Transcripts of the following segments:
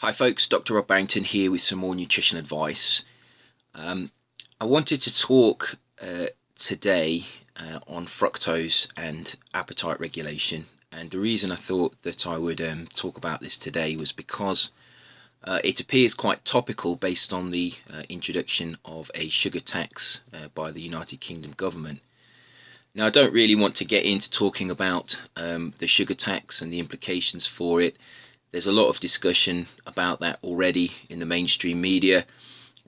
Hi folks, Dr. Rob Barrington here with some more nutrition advice. I wanted to talk today on fructose and appetite regulation, and the reason I thought that I would talk about this today was because it appears quite topical based on the introduction of a sugar tax by the United Kingdom government. Now, I don't really want to get into talking about the sugar tax and the implications for it. There's a lot of discussion about that already in the mainstream media.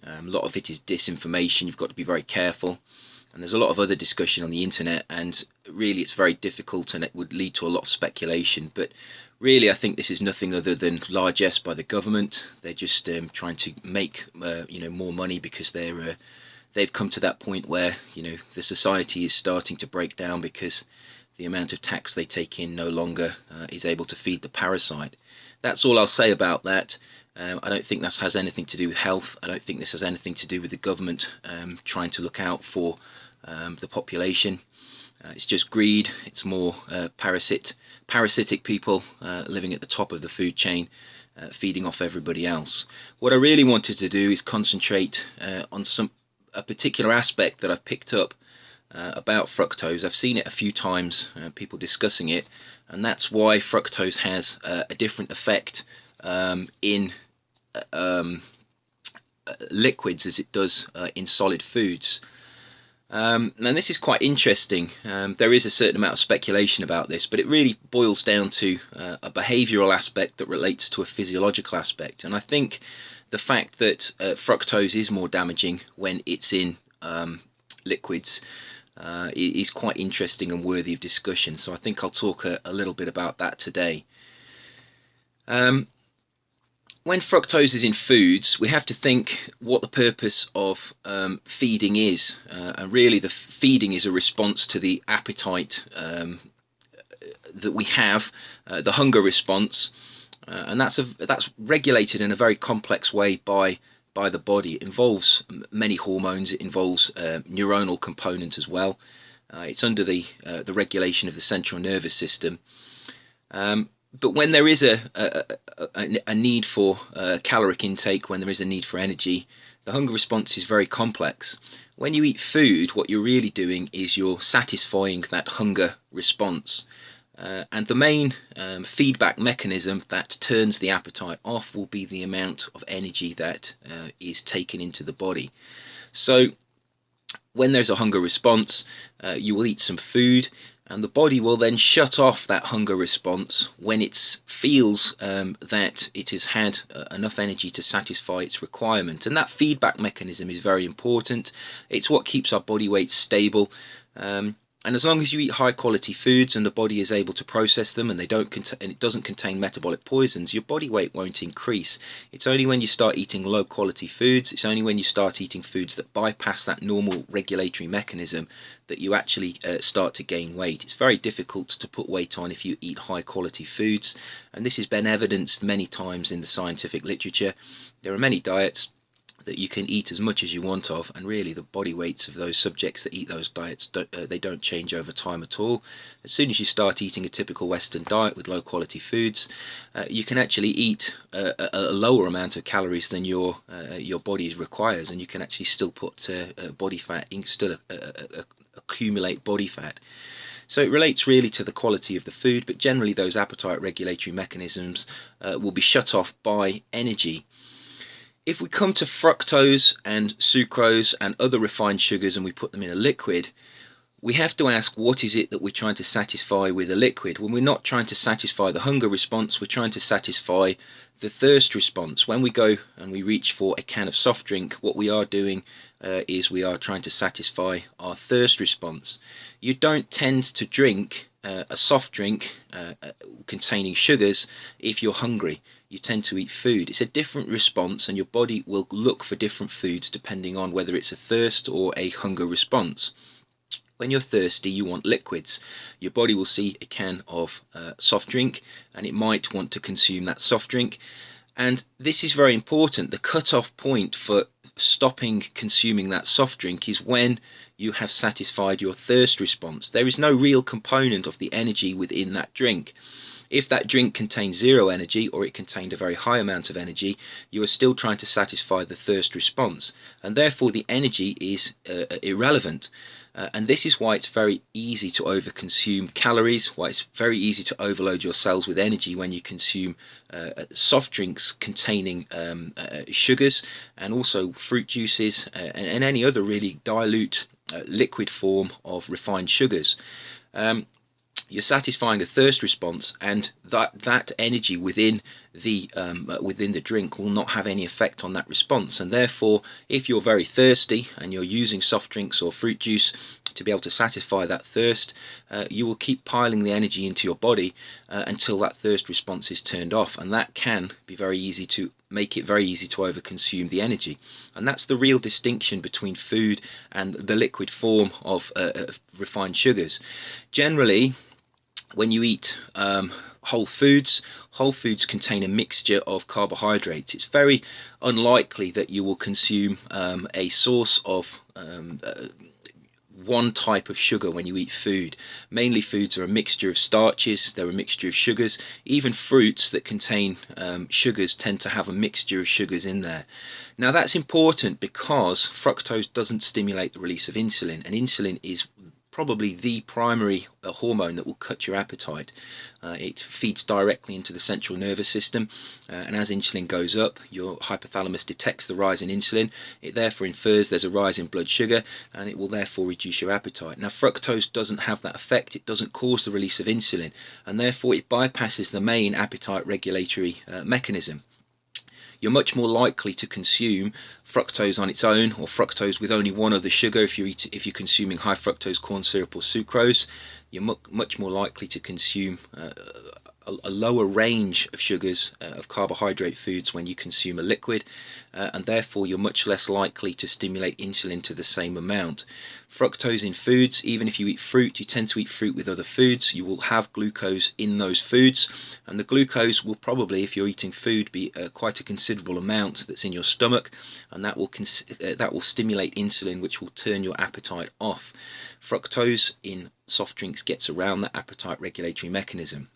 A lot of it is disinformation. You've got to be very careful. And there's a lot of other discussion on the internet, and really it's very difficult and it would lead to a lot of speculation. But really I think this is nothing other than largesse by the government. They're just trying to make more money because they've come to that point where the society is starting to break down because the amount of tax they take in no longer is able to feed the parasite. That's all I'll say about that. I don't think this has anything to do with health. I don't think this has anything to do with the government trying to look out for the population. It's just greed. It's more parasitic people living at the top of the food chain, feeding off everybody else. What I really wanted to do is concentrate on a particular aspect that I've picked up about fructose. I've seen it a few times, people discussing it, and that's why fructose has a different effect in liquids as it does in solid foods. Now this is quite interesting. There is a certain amount of speculation about this, but it really boils down to a behavioural aspect that relates to a physiological aspect. And I think the fact that fructose is more damaging when it's in liquids is quite interesting and worthy of discussion. So I think I'll talk a little bit about that today. When fructose is in foods, we have to think what the purpose of feeding is, and really the feeding is a response to the appetite that we have, the hunger response, and that's regulated in a very complex way by the body. It involves many hormones. It involves neuronal components as well. It's under the regulation of the central nervous system. But when there is a need for caloric intake, when there is a need for energy, the hunger response is very complex. When you eat food, what you're really doing is you're satisfying that hunger response. And the main feedback mechanism that turns the appetite off will be the amount of energy that is taken into the body. So when there's a hunger response, you will eat some food, and the body will then shut off that hunger response when it feels that it has had enough energy to satisfy its requirement. And that feedback mechanism is very important. It's what keeps our body weight stable. And as long as you eat high quality foods and the body is able to process them, and it doesn't contain metabolic poisons, your body weight won't increase. It's only when you start eating low quality foods, it's only when you start eating foods that bypass that normal regulatory mechanism that you actually start to gain weight. It's very difficult to put weight on if you eat high quality foods, and this has been evidenced many times in the scientific literature. There are many diets that you can eat as much as you want of, and really the body weights of those subjects that eat those diets don't change over time at all. As soon as you start eating a typical Western diet with low quality foods, you can actually eat a lower amount of calories than your body requires, and you can actually still put body fat, still accumulate body fat. So it relates really to the quality of the food, but generally those appetite regulatory mechanisms will be shut off by energy. If we come to fructose and sucrose and other refined sugars and we put them in a liquid, we have to ask, what is it that we're trying to satisfy with a liquid? When we're not trying to satisfy the hunger response, we're trying to satisfy the thirst response. When we go and we reach for a can of soft drink, what we are doing is we are trying to satisfy our thirst response. You don't tend to drink a soft drink containing sugars if you're hungry. You tend to eat food. It's a different response, and your body will look for different foods depending on whether it's a thirst or a hunger response. When you're thirsty, you want liquids. Your body will see a can of soft drink, and it might want to consume that soft drink. And this is very important. The cut-off point for stopping consuming that soft drink is when you have satisfied your thirst response. There is no real component of the energy within that drink. If that drink contained zero energy, or it contained a very high amount of energy, you are still trying to satisfy the thirst response, and therefore the energy is irrelevant. And this is why it's very easy to overconsume calories, why it's very easy to overload your cells with energy when you consume soft drinks containing sugars, and also fruit juices, and any other really dilute liquid form of refined sugars. You're satisfying a thirst response, and that energy within the drink will not have any effect on that response. And therefore, if you're very thirsty and you're using soft drinks or fruit juice to be able to satisfy that thirst, you will keep piling the energy into your body until that thirst response is turned off, and that can be very easy to make it very easy to overconsume the energy. And that's the real distinction between food and the liquid form of refined sugars. Generally, when you eat whole foods contain a mixture of carbohydrates. It's very unlikely that you will consume a source of one type of sugar when you eat food. Mainly foods are a mixture of starches, they're a mixture of sugars. Even fruits that contain sugars tend to have a mixture of sugars in there. Now that's important because fructose doesn't stimulate the release of insulin, and insulin is probably the primary hormone that will cut your appetite. It feeds directly into the central nervous system, and as insulin goes up, your hypothalamus detects the rise in insulin. It therefore infers there's a rise in blood sugar, and it will therefore reduce your appetite. Now fructose doesn't have that effect. It doesn't cause the release of insulin, and therefore it bypasses the main appetite regulatory mechanism. You're much more likely to consume fructose on its own, or fructose with only one other sugar. If you're consuming high fructose corn syrup or sucrose, you're much more likely to consume a lower range of sugars of carbohydrate foods when you consume a liquid, and therefore you're much less likely to stimulate insulin to the same amount. Fructose in foods, even if you eat fruit, you tend to eat fruit with other foods, you will have glucose in those foods, and the glucose will probably, if you're eating food, be quite a considerable amount that's in your stomach, and that will stimulate insulin, which will turn your appetite off. Fructose in soft drinks gets around that appetite regulatory mechanism.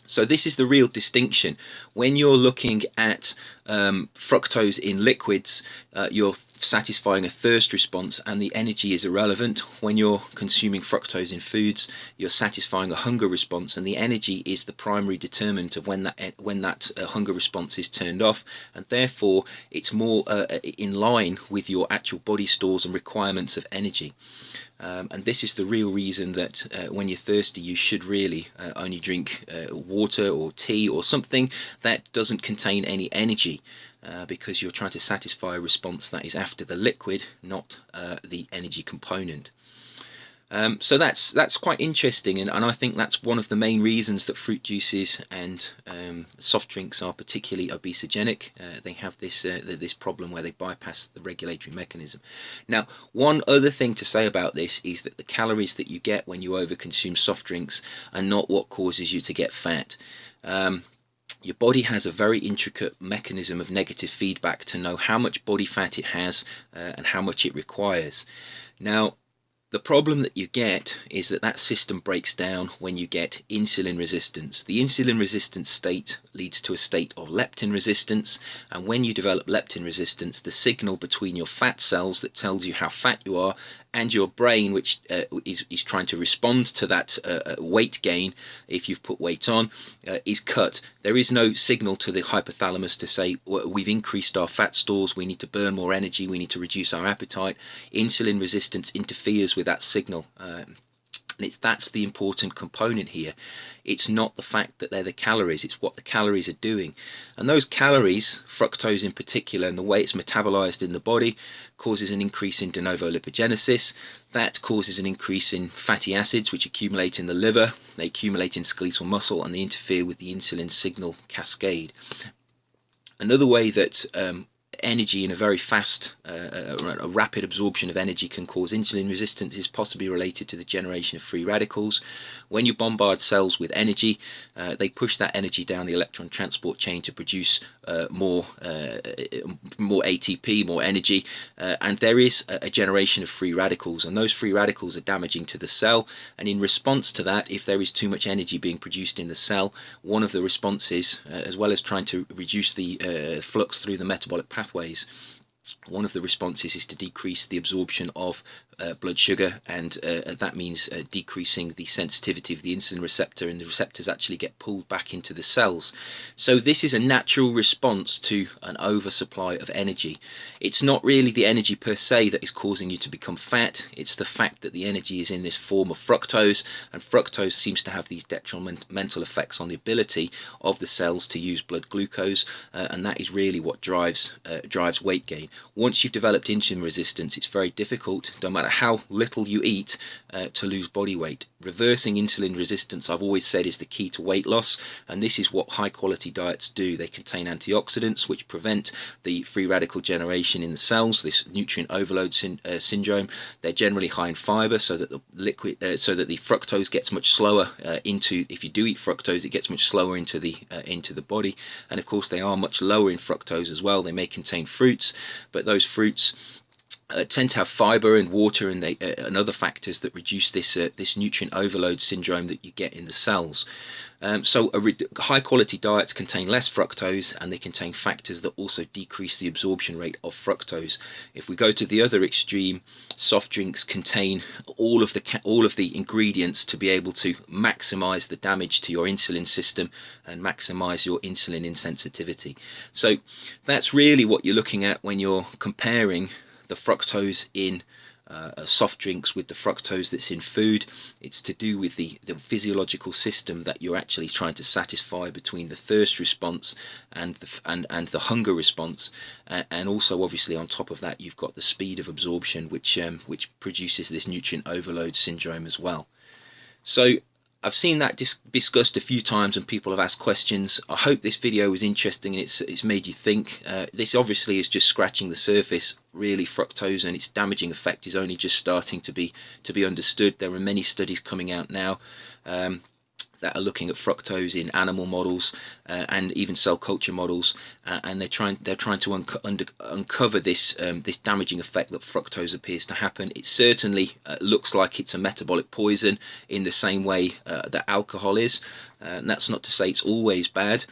So this is the real distinction. When you're looking at fructose in liquids, you're satisfying a thirst response and the energy is irrelevant. When you're consuming fructose in foods, you're satisfying a hunger response, and the energy is the primary determinant of when that hunger response is turned off, and therefore it's more in line with your actual body stores and requirements of energy. And this is the real reason that when you're thirsty, you should really only drink water or tea or something that doesn't contain any energy, because you're trying to satisfy a response that is after the liquid, not the energy component. So that's quite interesting, and I think that's one of the main reasons that fruit juices and soft drinks are particularly obesogenic. They have this problem where they bypass the regulatory mechanism. Now, one other thing to say about this is that the calories that you get when you overconsume soft drinks are not what causes you to get fat. Your body has a very intricate mechanism of negative feedback to know how much body fat it has and how much it requires. Now, the problem that you get is that system breaks down when you get insulin resistance. The insulin resistant state leads to a state of leptin resistance, and when you develop leptin resistance, the signal between your fat cells that tells you how fat you are and your brain, which is trying to respond to that weight gain if you've put weight on, is cut. There is no signal to the hypothalamus to say, we've increased our fat stores, we need to burn more energy, we need to reduce our appetite. Insulin resistance interferes with that signal. And that's the important component here. It's not the fact that they're the calories, it's what the calories are doing. And those calories, fructose in particular, and the way it's metabolized in the body, causes an increase in de novo lipogenesis. That causes an increase in fatty acids, which accumulate in the liver, they accumulate in skeletal muscle, and they interfere with the insulin signal cascade. Another way that energy in a very fast, a rapid absorption of energy can cause insulin resistance is possibly related to the generation of free radicals. When you bombard cells with energy, they push that energy down the electron transport chain to produce more ATP, more energy, and there is a generation of free radicals, and those free radicals are damaging to the cell. And in response to that, if there is too much energy being produced in the cell, one of the responses, as well as trying to reduce the flux through the metabolic pathways, one of the responses is to decrease the absorption of blood sugar, and that means decreasing the sensitivity of the insulin receptor, and the receptors actually get pulled back into the cells. So this is a natural response to an oversupply of energy. It's not really the energy per se that is causing you to become fat, it's the fact that the energy is in this form of fructose, and fructose seems to have these detrimental effects on the ability of the cells to use blood glucose, and that is really what drives weight gain. Once you've developed insulin resistance, it's very difficult, no matter how little you eat, to lose body weight. Reversing insulin resistance, I've always said, is the key to weight loss, and this is what high quality diets do. They contain antioxidants which prevent the free radical generation in the cells, this nutrient overload syndrome. They're generally high in fiber, so that the fructose gets much slower into, if you do eat fructose, it gets much slower into the body. And of course they are much lower in fructose as well. They may contain fruits, but those fruits tend to have fiber and water and other factors that reduce this nutrient overload syndrome that you get in the cells. So high quality diets contain less fructose, and they contain factors that also decrease the absorption rate of fructose. If we go to the other extreme, soft drinks contain all of the ingredients to be able to maximize the damage to your insulin system and maximize your insulin insensitivity. So that's really what you're looking at when you're comparing the fructose in soft drinks with the fructose that's in food. It's to do with the physiological system that you're actually trying to satisfy between the thirst response and the hunger response, and also obviously on top of that you've got the speed of absorption, which produces this nutrient overload syndrome as well. So I've seen that discussed a few times and people have asked questions. I hope this video was interesting and it's made you think. This obviously is just scratching the surface. Really, fructose and its damaging effect is only just starting to be understood. There are many studies coming out now that are looking at fructose in animal models and even cell culture models, and they're trying to uncover this damaging effect that fructose appears to happen. It certainly looks like it's a metabolic poison in the same way that alcohol is. And that's not to say it's always bad.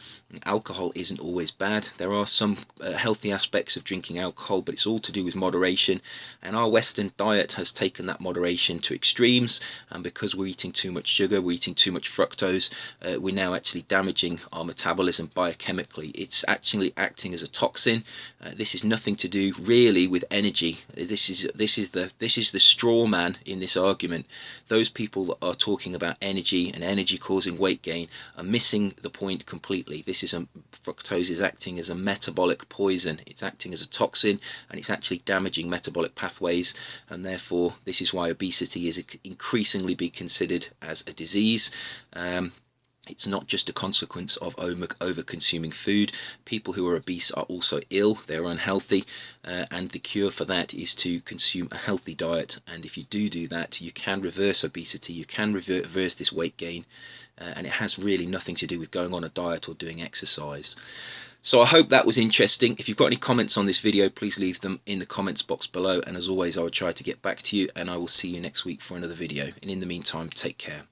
Alcohol isn't always bad. There are some healthy aspects of drinking alcohol, but it's all to do with moderation. And our Western diet has taken that moderation to extremes. And because we're eating too much sugar, we're eating too much fructose, we're now actually damaging our metabolism biochemically. It's actually acting as a toxin. This is nothing to do really with energy. This is the straw man in this argument. Those people that are talking about energy and energy causing weight gain are missing the point completely. Fructose is acting as a metabolic poison. It's acting as a toxin, and it's actually damaging metabolic pathways, and therefore this is why obesity is increasingly being considered as a disease. It's not just a consequence of over-consuming food. People who are obese are also ill, they're unhealthy, and the cure for that is to consume a healthy diet. And if you do that, you can reverse obesity, you can reverse this weight gain, and it has really nothing to do with going on a diet or doing exercise. So I hope that was interesting. If you've got any comments on this video, please leave them in the comments box below, and as always I will try to get back to you, and I will see you next week for another video. And in the meantime, take care.